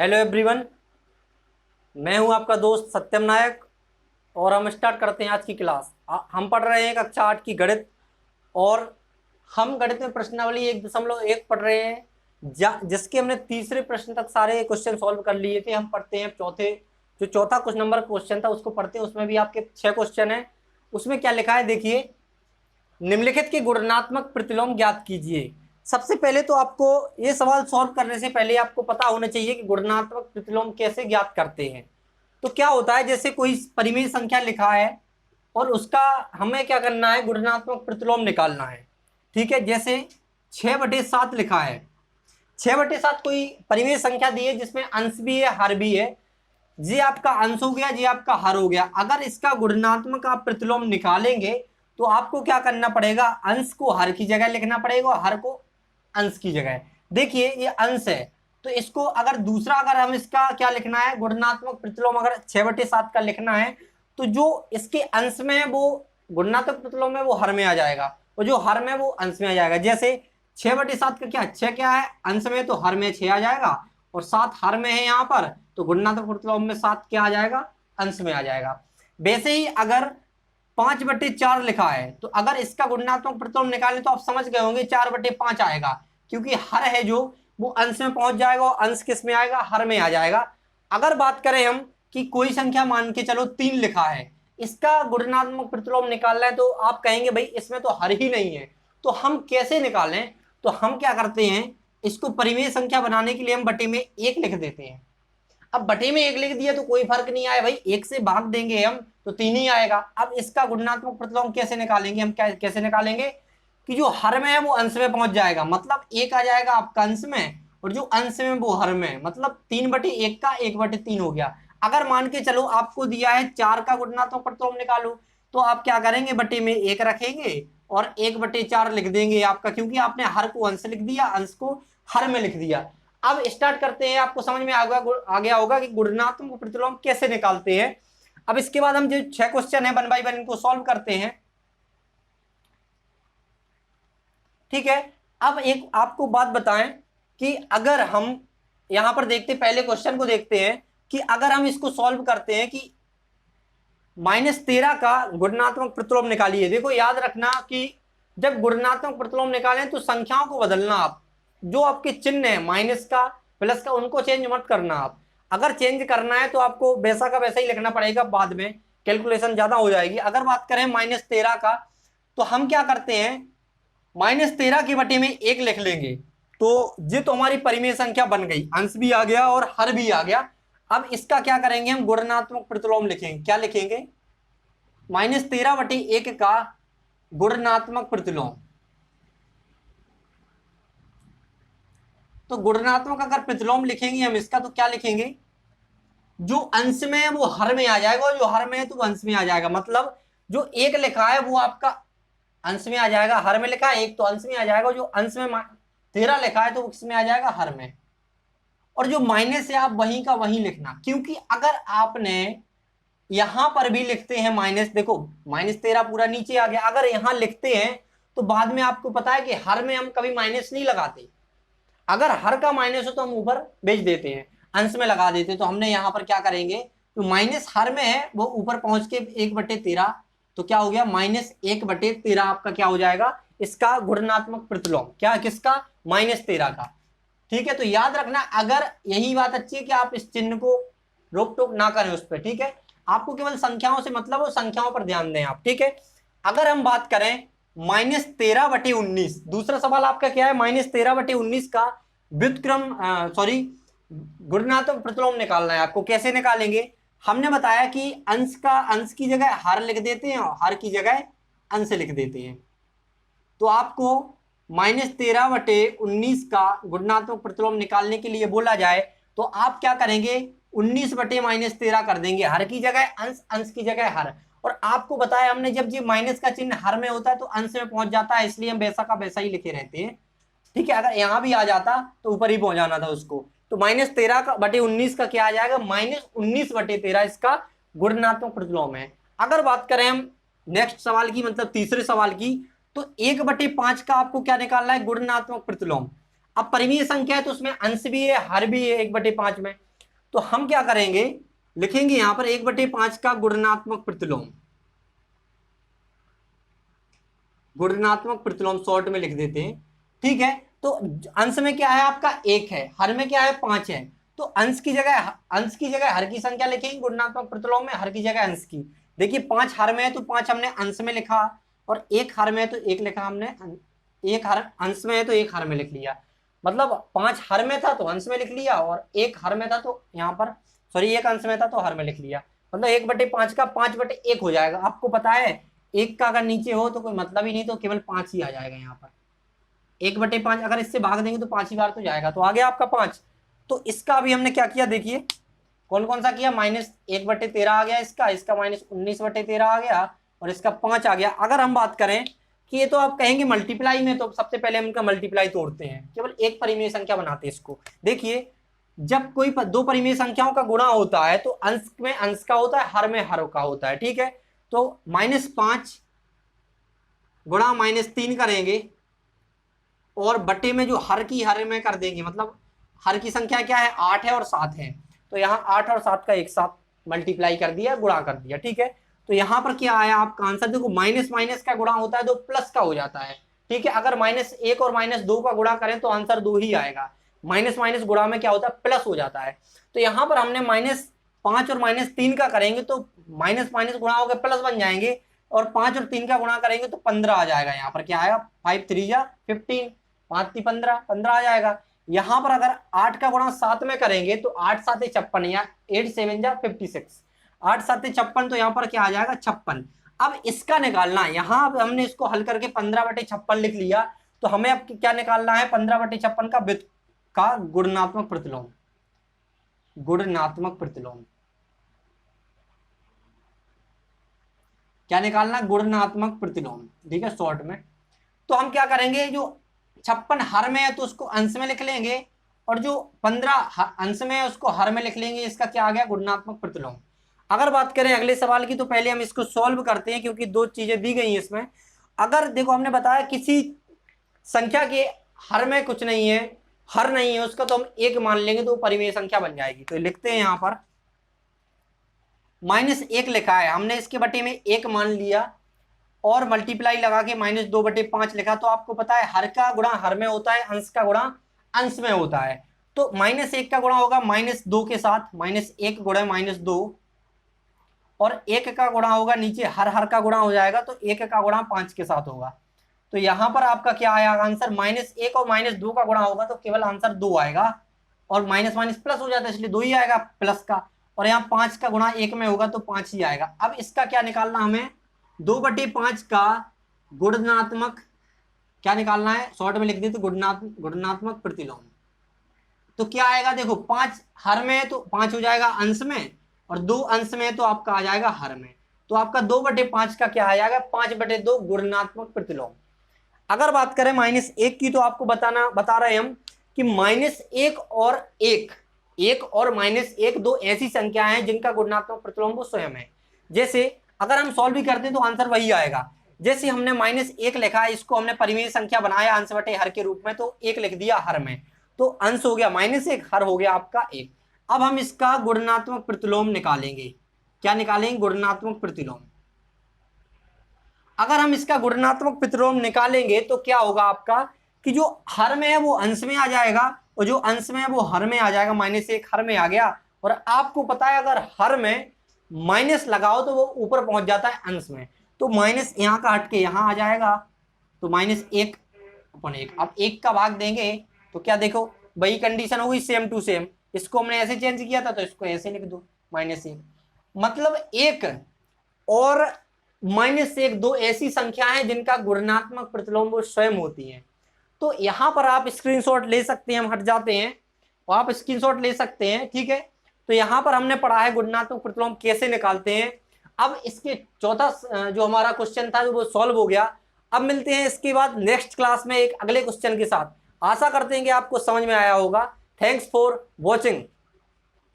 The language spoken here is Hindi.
हेलो एवरीवन, मैं हूं आपका दोस्त सत्यम नायक और हम स्टार्ट करते हैं आज की क्लास। हम पढ़ रहे हैं कक्षा 8 की गणित और हम गणित में प्रश्नावली 1.1 पढ़ रहे हैं जिसके हमने तीसरे प्रश्न तक सारे क्वेश्चन सॉल्व कर लिए थे। हम पढ़ते हैं जो चौथा कुछ नंबर क्वेश्चन था उसको पढ़ते हैं। उसमें भी आपके 6 क्वेश्चन है। उसमें क्या लिखा है देखिए, निम्नलिखित के गुणात्मक प्रतिलोम ज्ञात कीजिए। सबसे पहले तो आपको ये सवाल सॉल्व करने से पहले आपको पता होना चाहिए कि गुणात्मक प्रतिलोम कैसे ज्ञात करते हैं। तो क्या होता है, जैसे कोई परिमेय संख्या लिखा है और उसका हमें क्या करना है, गुणात्मक प्रतिलोम निकालना है। ठीक है, जैसे 6/7 लिखा है। 6/7 कोई परिमेय संख्या दी है जिसमें अंश भी है हर भी है। ये आपका अंश हो गया, ये आपका हर हो गया। अगर इसका गुणात्मक आप प्रतिलोम निकालेंगे तो आपको क्या करना पड़ेगा, अंश को हर की जगह लिखना पड़ेगा और हर को अंश की जगह। देखिए ये अंश है तो इसको अगर दूसरा अगर हम इसका क्या लिखना है, गुणात्मक प्रतिलोम अगर 6/7 का लिखना है तो जो इसके अंश में है वो गुणात्मक प्रतिलोम है वो हर में आ जाएगा और जो हर में वो अंश में आ जाएगा। जैसे 6/7 का क्या, 6 क्या है अंश में तो हर में 6 आ जाएगा और 7 हर में है यहाँ पर तो गुणात्मक प्रतिलोम में 7 क्या आ जाएगा, अंश में आ जाएगा। वैसे ही अगर 5/4 लिखा है तो अगर इसका गुणात्मक प्रतिलोम निकालें तो आप समझ गए होंगे 4/5 आएगा, क्योंकि हर है जो वो अंश में पहुंच जाएगा और अंश किस में आएगा, हर में आ जाएगा। अगर बात करें हम कि कोई संख्या मान के चलो 3 लिखा है, इसका गुणात्मक प्रतिलोम निकालना है तो आप कहेंगे भाई इसमें तो हर ही नहीं है, तो हम कैसे निकालें। तो हम क्या करते हैं, इसको परिमेय संख्या बनाने के लिए हम बटे में 1 लिख देते हैं। अब बटे में 1 लिख दिया तो कोई फर्क नहीं आया भाई, 1 से भाग देंगे हम तो 3 ही आएगा। अब इसका गुणात्मक प्रतिलोम कैसे निकालेंगे, हम कैसे निकालेंगे कि जो हर में है वो अंश में पहुंच जाएगा, मतलब 1 आ जाएगा आपका अंश में और जो अंश में वो हर में, मतलब 3/1 का 1/3 हो गया। अगर मान के चलो आपको दिया है 4 का गुणात्मक प्रतिलोम निकालो तो आप क्या करेंगे, बटे में 1 रखेंगे और 1/4 लिख देंगे आपका, क्योंकि आपने हर को अंश लिख दिया, अंश को हर में लिख दिया। अब स्टार्ट करते हैं, आपको समझ में आ गया होगा कि गुणात्मक प्रतिलोम कैसे निकालते हैं। अब इसके बाद हम जो 6 क्वेश्चन है 1 बाय 1 इनको सॉल्व करते हैं। ठीक है, अब एक आपको बात बताएं कि अगर हम यहां पर देखते पहले क्वेश्चन को देखते हैं कि अगर हम इसको सॉल्व करते हैं कि -13 का गुणात्मक प्रतिलोम निकालिए। देखो याद रखना कि जब गुणात्मक प्रतिलोम निकालें तो संख्याओं को बदलना, आप जो आपके चिन्ह है माइनस का प्लस का उनको चेंज मत करना। आप अगर चेंज करना है तो आपको वैसा का वैसा ही लिखना पड़ेगा, बाद में कैलकुलेशन ज्यादा हो जाएगी। अगर बात करें -13 का तो हम क्या करते हैं, -13 के बटे में 1 लिख लेंगे तो ये तो हमारी परिमेय संख्या बन गई, अंश भी आ गया और हर भी आ गया। अब इसका क्या करेंगे, हम गुणात्मक प्रतिलोम लिखेंगे। क्या लिखेंगे, -13/1 का गुणात्मक प्रतिलोम। तो गुणात्मक अगर प्रतिलोम लिखेंगे हम इसका तो क्या लिखेंगे, जो अंश में है वो हर में आ जाएगा और जो हर में है तो अंश में आ जाएगा। मतलब जो 1 लिखा है वो आपका अंश में आ जाएगा, हर में लिखा है 1 तो अंश में आ जाएगा, जो अंश में 13 लिखा है तो किसमें आ जाएगा, हर में। और जो माइनस है आप वहीं का वहीं लिखना, क्योंकि अगर आपने यहां पर भी लिखते हैं माइनस, देखो -13 पूरा नीचे आ गया, अगर यहां लिखते हैं तो बाद में आपको पता है कि हर में हम कभी माइनस नहीं लगाते। अगर हर का माइनस हो तो हम ऊपर भेज देते हैं, अंश में लगा देते हैं। तो हमने यहां पर क्या करेंगे, तो माइनस हर में है वो ऊपर पहुंच के 1/13 तो क्या हो गया, -1/13 आपका क्या हो जाएगा, इसका गुणात्मक प्रतिलोम। क्या, किसका, -13 का। ठीक है, तो याद रखना, अगर यही बात अच्छी है कि आप इस चिन्ह को रोक टोक ना करें उस पर। ठीक है, आपको केवल संख्याओं से मतलब हो, संख्याओं पर ध्यान दें आप। ठीक है, अगर हम बात करें -13/19, दूसरा सवाल आपका क्या है, -13/19 का व्युत्क्रम गुणात्मक प्रतिलोम निकालना है आपको। कैसे निकालेंगे, हमने बताया कि अंश की जगह हर लिख देते हैं और हर की जगह अंश लिख देते हैं। तो आपको -13/19 का गुणात्मक प्रतिलोम निकालने के लिए बोला जाए तो आप क्या करेंगे, 19/-13 कर देंगे, हर की जगह अंश, अंश की जगह हर। और आपको बताया हमने जब ये माइनस का चिन्ह हर में होता है तो अंश में पहुंच जाता है, इसलिए हम वैसा का वैसा ही लिखे रहते हैं। ठीक है, अगर यहां भी आ जाता तो ऊपर ही पहुंचाना था उसको। तो -13/19 का क्या आ जाएगा, -19/13 इसका गुणात्मक प्रतिलोम है। अगर बात करें हम नेक्स्ट सवाल की, मतलब तीसरे सवाल की, तो 1/5 का आपको क्या निकालना है, गुणात्मक प्रतिलोम। अब परिमेय संख्या है तो उसमें अंश भी है हर भी है 1/5 में, तो हम क्या करेंगे, लिखेंगे यहां पर 1/5 का गुणनात्मक प्रतिलोम, गुणनात्मक प्रतिलोम शॉर्ट में लिख देते हैं, ठीक है। तो अंश में क्या है आपका 1 है, हर में क्या है 5 है, तो अंश की जगह हर की संख्या लिखेंगे, गुणनात्मक प्रतिलोम में हर की जगह अंश की। देखिए 5 हर में है तो 5 हमने अंश में लिखा, और 1 हर में है तो 1 लिखा हमने, 1 हर अंश में है तो 1 हर में लिख लिया। मतलब 5 हर में था तो अंश में लिख लिया, और 1 हर में था तो यहाँ पर सॉरी 1 अंश में था तो हर में लिख लिया। मतलब 1/5 का 5/1 हो जाएगा। आपको पता है 1 का अगर नीचे हो तो कोई मतलब ही नहीं, तो केवल 5 ही आ जाएगा यहाँ पर। 1/5 अगर इससे भाग देंगे तो 5 ही बार तो जाएगा, तो आ गया आपका 5। तो इसका अभी हमने क्या किया, देखिए कौन कौन सा किया, -1/13 आ गया इसका -19/13 आ गया, और इसका 5 आ गया। अगर हम बात करें कि ये तो आप कहेंगे मल्टीप्लाई में, तो सबसे पहले हम इनका मल्टीप्लाई तोड़ते हैं, केवल एक परिमेय संख्या बनाते हैं इसको। देखिए जब कोई दो परिमेय संख्याओं का गुणा होता है तो अंश में अंश का होता है, हर में हर का होता है, ठीक है। तो -5 गुणा -3 करेंगे, और बटे में जो हर में कर देंगे, मतलब हर की संख्या क्या है 8 है और 7 है, तो यहाँ 8 और 7 का एक साथ मल्टीप्लाई कर दिया, गुणा कर दिया, ठीक है। तो यहाँ पर क्या आया आपका आंसर, देखो माइनस माइनस का गुणा होता है तो प्लस का हो जाता है, ठीक है। अगर -1 और -2 का गुणा करें तो आंसर 2 ही आएगा, माइनस माइनस गुणा में क्या होता है प्लस हो जाता है। तो यहाँ पर हमने -5 और -3 का करेंगे तो माइनस माइनस गुणा होकर प्लस बन जाएंगे, और 5 और 3 का गुणा करेंगे तो 15 आ जाएगा। यहाँ पर क्या आएगा 5 3 जा 15, 5 3 15 आ जाएगा। यहाँ पर अगर 8 का गुणा 7 में करेंगे तो 8 7 56 या 8 7 जा 56, 8 7 56, तो यहाँ पर क्या आ जाएगा 56। अब इसका निकालना, यहाँ हमने इसको हल करके 15/56 लिख लिया, तो हमें अब क्या निकालना है 15/56 का गुणनात्मक प्रतिलोम, गुणनात्मक प्रतिलोम क्या निकालना, गुणनात्मक प्रतिलोम, ठीक है शॉर्ट में। तो हम क्या करेंगे, जो 56 हर में है तो उसको अंश में लिख लेंगे, और जो 15 अंश में है उसको हर में लिख लेंगे। इसका क्या आ गया गुणनात्मक प्रतिलोम। अगर बात करें अगले सवाल की, तो पहले हम इसको सॉल्व करते हैं, क्योंकि दो चीजें दी गई हैं इसमें। अगर देखो हमने बताया किसी संख्या के हर में कुछ नहीं है, हर नहीं है उसका, तो हम 1 मान लेंगे तो परिमेय संख्या बन जाएगी। तो लिखते हैं यहाँ पर -1 लिखा है हमने, इसके बटे में 1 मान लिया, और मल्टीप्लाई लगा के -2/5 लिखा। तो आपको पता है हर का गुणा हर में होता है, अंश का गुणा अंश में होता है। तो -1 का गुणा होगा -2 के साथ, -1 गुणा -2, और 1 का गुणा होगा नीचे हर का गुणा हो जाएगा, तो 1 का गुणा 5 के साथ होगा। तो यहाँ पर आपका क्या आया आंसर, -1 और -2 का गुणा होगा तो केवल आंसर 2 आएगा, और माइनस माइनस प्लस हो जाता है इसलिए 2 ही आएगा प्लस का, और यहाँ 5 का गुणा 1 में होगा तो 5 ही आएगा। अब इसका क्या निकालना, हमें 2/5 का गुणनात्मक क्या निकालना है, शॉर्ट में लिख दी तो गुणनात्मक प्रतिलोम। तो क्या आएगा, देखो 5 हर में है तो 5 हो जाएगा अंश में, और 2 अंश में है तो आपका आ जाएगा हर में। तो आपका 2/5 का क्या आ जाएगा 5/2 गुणनात्मक प्रतिलोम। अगर बात करें -1 की, तो आपको बता रहे हम कि -1 और 1 और -1 दो ऐसी संख्याएं हैं जिनका गुणनात्मक प्रतिलोम वो स्वयं है। जैसे अगर हम सॉल्व भी करते हैं तो आंसर वही आएगा। जैसे हमने -1 लिखा है, इसको हमने परिमेय संख्या बनाया अंश बटे हर के रूप में, तो 1 लिख दिया हर में, तो अंश हो गया -1, हर हो गया आपका 1। अब हम इसका गुणनात्मक प्रतिलोम निकालेंगे। क्या निकालेंगे, गुणनात्मक प्रतिलोम। अगर हम इसका गुणनात्मक प्रतिलोम निकालेंगे तो क्या होगा आपका कि जो हर में है वो अंश में आ जाएगा, और जो अंश में है वो हर में आ जाएगा। -1 हर में आ गया, और आपको पता है अगर हर में माइनस लगाओ तो वो ऊपर पहुंच जाता है अंश में, तो माइनस यहाँ का हट के यहाँ आ जाएगा, तो -1/1। अब 1 का भाग देंगे तो क्या देखो वही कंडीशन होगी, सेम टू सेम। इसको हमने ऐसे चेंज किया था तो इसको ऐसे लिख दो -1। मतलब 1 और -1 दो ऐसी संख्या है जिनका गुणनात्मक प्रतिलोम वो स्वयं होती है। तो यहां पर आप स्क्रीनशॉट ले सकते हैं, हम हट जाते हैं और आप स्क्रीनशॉट ले सकते हैं, ठीक है। तो यहां पर हमने पढ़ा है गुणनात्मक प्रतिलोम कैसे निकालते हैं। अब इसके चौथा जो हमारा क्वेश्चन था वो सॉल्व हो गया। अब मिलते हैं इसके बाद नेक्स्ट क्लास में एक अगले क्वेश्चन के साथ। आशा करते हैं कि आपको समझ में आया होगा। Thanks for watching.